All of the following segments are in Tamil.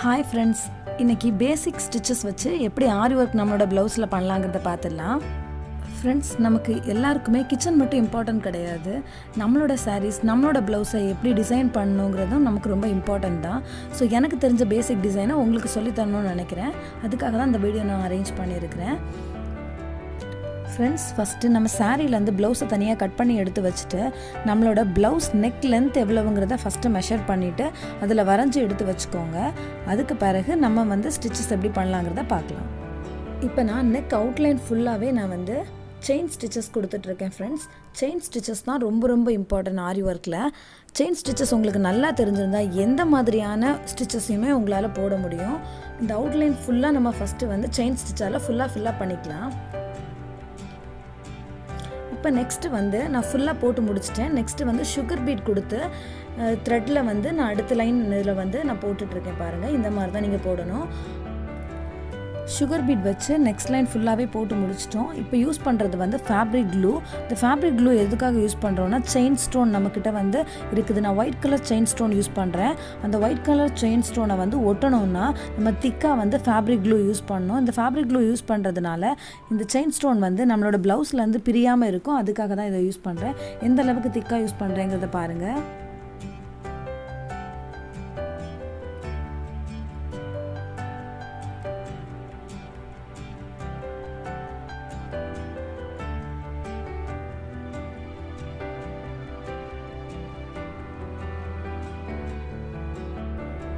Hi friends, இன்னைக்கு பேசிக் ஸ்டிச்சஸ் வச்சு எப்படி ஆரி ஒர்க் நம்மளோட ப்ளவுஸில் பண்ணலாங்கிறத பார்த்துடலாம். ஃப்ரெண்ட்ஸ், நமக்கு எல்லாருக்குமே கிச்சன் மட்டும் இம்பார்ட்டன்ட் கிடையாது. நம்மளோட சாரீஸ், நம்மளோட ப்ளவுஸை எப்படி டிசைன் பண்ணணுங்கிறதும் நமக்கு ரொம்ப இம்பார்ட்டன்ட் தான். ஸோ எனக்கு தெரிஞ்ச பேசிக் டிசைனை உங்களுக்கு சொல்லித்தரணும்னு நினைக்கிறேன். அதுக்காக தான் இந்த வீடியோ நான் அரேஞ்ச் பண்ணியிருக்கிறேன். ஃப்ரெண்ட்ஸ், ஃபஸ்ட்டு நம்ம சாரீலேருந்து ப்ளவுஸை தனியாக கட் பண்ணி எடுத்து வச்சுட்டு நம்மளோட ப்ளவுஸ் நெக் லென்த் எவ்வளவுங்கிறத ஃபஸ்ட்டு மெஷர் பண்ணிவிட்டு அதில் வரைஞ்சி எடுத்து வச்சுக்கோங்க. அதுக்கு பிறகு நம்ம ஸ்டிச்சஸ் எப்படி பண்ணலாங்கிறத பார்க்கலாம். இப்போ நான் நெக் அவுட்லைன் ஃபுல்லாகவே நான் செயின் ஸ்டிச்சஸ் கொடுத்துட்ருக்கேன். ஃப்ரெண்ட்ஸ், செயின் ஸ்டிச்சஸ் தான் ரொம்ப ரொம்ப இம்பார்ட்டன்ட் ஆரி ஒர்க்கில். செயின் ஸ்டிச்சஸ் உங்களுக்கு நல்லா தெரிஞ்சிருந்தால் எந்த மாதிரியான ஸ்டிச்சஸையுமே உங்களால் போட முடியும். இந்த அவுட்லைன் ஃபுல்லாக நம்ம ஃபஸ்ட்டு செயின் ஸ்டிச்சால் ஃபுல்லாக ஃபில்லப் பண்ணிக்கலாம். இப்போ நெக்ஸ்ட்டு நான் ஃபுல்லாக போட்டு முடிச்சிட்டேன். நெக்ஸ்ட்டு சுகர் பீட் கொடுத்து த்ரெட்டில் நான் அடுத்த லைன் இதில் நான் போட்டுட்ருக்கேன். பாருங்கள், இந்த மாதிரி தான் நீங்கள் போடணும். சுகர் பீட் வச்சு நெக்ஸ்ட் லைன் ஃபுல்லாகவே போட்டு முடிச்சிட்டோம். இப்போ யூஸ் பண்ணுறது ஃபேப்ரிக் க்ளூ. இந்த ஃபேப்ரிக் க்ளூ எதுக்காக யூஸ் பண்ணுறோன்னா, செயின் ஸ்டோன் நம்மக்கிட்ட இருக்குது. நான் white colour chain stone use பண்ணுறேன். அந்த ஒயிட் கலர் செயின் ஸ்டோனை ஒட்டணும்னா நம்ம திக்காக ஃபேப்ரிக் க்ளூ யூஸ் பண்ணணும். இந்த ஃபேப்ரிக் க்ளூ யூஸ் பண்ணுறதுனால இந்த செயின் ஸ்டோன் நம்மளோட ப்ளவுஸ்லேருந்து பிரியாமல் இருக்கும். அதுக்காக தான் இதை யூஸ் பண்ணுறேன். எந்த அளவுக்கு திக்காக யூஸ் பண்ணுறேங்கிறத பாருங்கள்.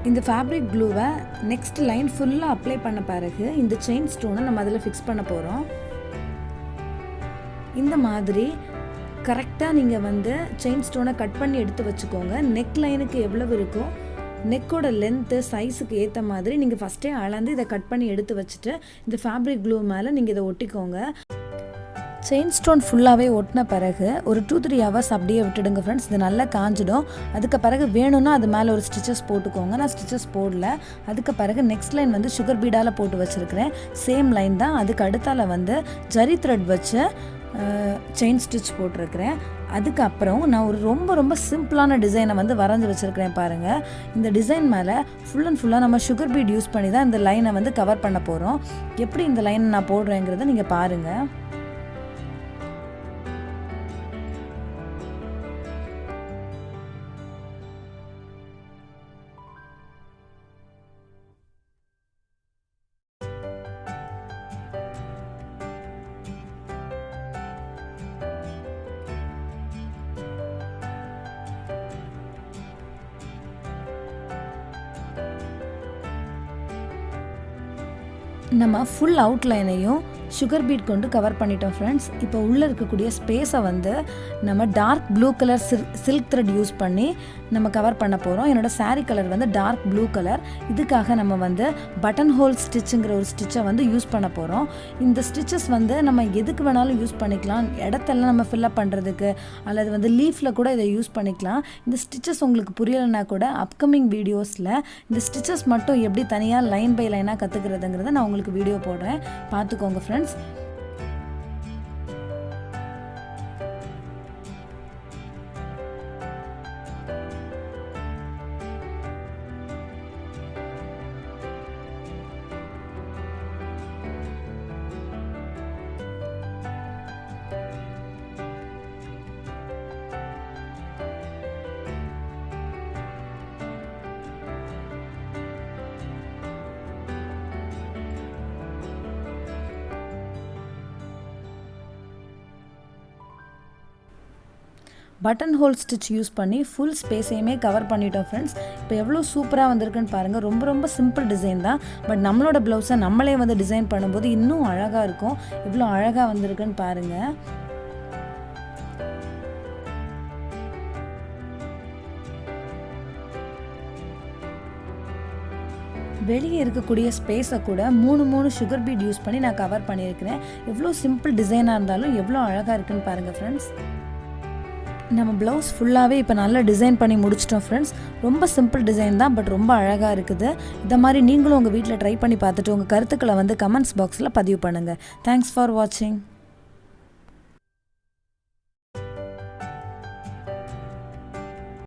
இந்த ஃபேப்ரிக் க்ளூவை நெக்ஸ்ட் லைன் ஃபுல்லாக அப்ளை பண்ண பிறகு இந்த செயின் ஸ்டோனை நம்ம அதில் ஃபிக்ஸ் பண்ண போகிறோம். இந்த மாதிரி கரெக்டாக நீங்கள் செயின் ஸ்டோனை கட் பண்ணி எடுத்து வச்சுக்கோங்க. நெக் லைனுக்கு எவ்வளவு இருக்கோ நெக்கோட லென்த்து சைஸுக்கு ஏற்ற மாதிரி நீங்கள் ஃபஸ்ட்டே அளந்து இதை கட் பண்ணி எடுத்து வச்சுட்டு இந்த ஃபேப்ரிக் க்ளூ மேலே நீங்கள் இதை ஒட்டிக்கோங்க. செயின் ஸ்டோன் ஃபுல்லாகவே ஒட்டின பிறகு ஒரு 2-3 ஹவர்ஸ் அப்படியே விட்டுடுங்க. ஃப்ரெண்ட்ஸ், இது நல்லா காஞ்சிடும். அதுக்கு பிறகு வேணும்னா அது மேலே ஒரு ஸ்டிச்சஸ் போட்டுக்கோங்க. நான் ஸ்டிச்சஸ் போடல. அதுக்கு பிறகு நெக்ஸ்ட் லைன் சுகர் பீடால் போட்டு வச்சுருக்கிறேன். சேம் லைன் தான். அதுக்கு அடுத்தால ஜரி த்ரெட் வச்சு செயின் ஸ்டிச் போட்டிருக்கிறேன். அதுக்கப்புறம் நான் ஒரு ரொம்ப ரொம்ப சிம்பிளான டிசைனை வரைஞ்சி வச்சுருக்கிறேன். பாருங்கள், இந்த டிசைன் மேலே ஃபுல் அண்ட் ஃபுல்லாக நம்ம சுகர் பீட் யூஸ் பண்ணி தான் இந்த லைனை கவர் பண்ண போகிறோம். எப்படி இந்த லைனை நான் போடுறேங்கிறத நீங்கள் பாருங்கள். நம்ம ஃபுல் அவுட்லைனையும் சுகர் பீட் கொண்டு கவர் பண்ணிட்டோம். ஃப்ரெண்ட்ஸ், இப்போ உள்ளே இருக்கக்கூடிய ஸ்பேஸை நம்ம dark blue colour silk thread use பண்ணி நம்ம கவர் பண்ண போகிறோம். என்னோடய sari colour dark blue colour. இதுக்காக நம்ம பட்டன் ஹோல் ஸ்டிச்சுங்கிற ஒரு ஸ்டிச்சை யூஸ் பண்ண போகிறோம். இந்த ஸ்டிச்சஸ் நம்ம எதுக்கு வேணாலும் யூஸ் பண்ணிக்கலாம். இடத்தெல்லாம் நம்ம ஃபில்லப் பண்ணுறதுக்கு அல்லது லீஃபில் கூட இதை யூஸ் பண்ணிக்கலாம். இந்த ஸ்டிச்சஸ் உங்களுக்கு புரியலைன்னா கூட அப்கமிங் வீடியோஸில் இந்த ஸ்டிச்சஸ் மட்டும் எப்படி தனியாக லைன் பை லைனாக கற்றுக்கிறதுங்கிறத நான் உங்களுக்கு வீடியோ போடுறேன். பார்த்துக்கோங்க friends. Button whole stitch use பண்ணி ஃபுல் ஸ்பேஸையுமே கவர் பண்ணிட்டோம். ஃப்ரெண்ட்ஸ், இப்போ எவ்வளோ சூப்பராக வந்திருக்குன்னு பாருங்கள். ரொம்ப ரொம்ப சிம்பிள் டிசைன் தான். பட் நம்மளோட ப்ளவுஸை நம்மளே டிசைன் பண்ணும்போது இன்னும் அழகாக இருக்கும். எவ்வளோ அழகாக வந்திருக்குன்னு பாருங்கள். வெளியே இருக்கக்கூடிய ஸ்பேஸை கூட 3 சுகர் பீட் யூஸ் பண்ணி நான் கவர் பண்ணியிருக்கிறேன். எவ்வளோ சிம்பிள் டிசைனாக இருந்தாலும் எவ்வளோ அழகாக இருக்குன்னு பாருங்கள். ஃப்ரெண்ட்ஸ், நம்ம ப்ளவுஸ் ஃபுல்லாகவே இப்போ நல்லா டிசைன் பண்ணி முடிச்சிட்டோம். ஃப்ரெண்ட்ஸ், ரொம்ப சிம்பிள் டிசைன் தான், பட் ரொம்ப அழகாக இருக்குது. இந்த மாதிரி நீங்களும் உங்கள் வீட்டில் ட்ரை பண்ணி பார்த்துட்டு உங்கள் கருத்துக்களை கமெண்ட்ஸ் பாக்ஸில் பதிவு பண்ணுங்கள். தேங்க்ஸ் ஃபார் வாட்சிங்.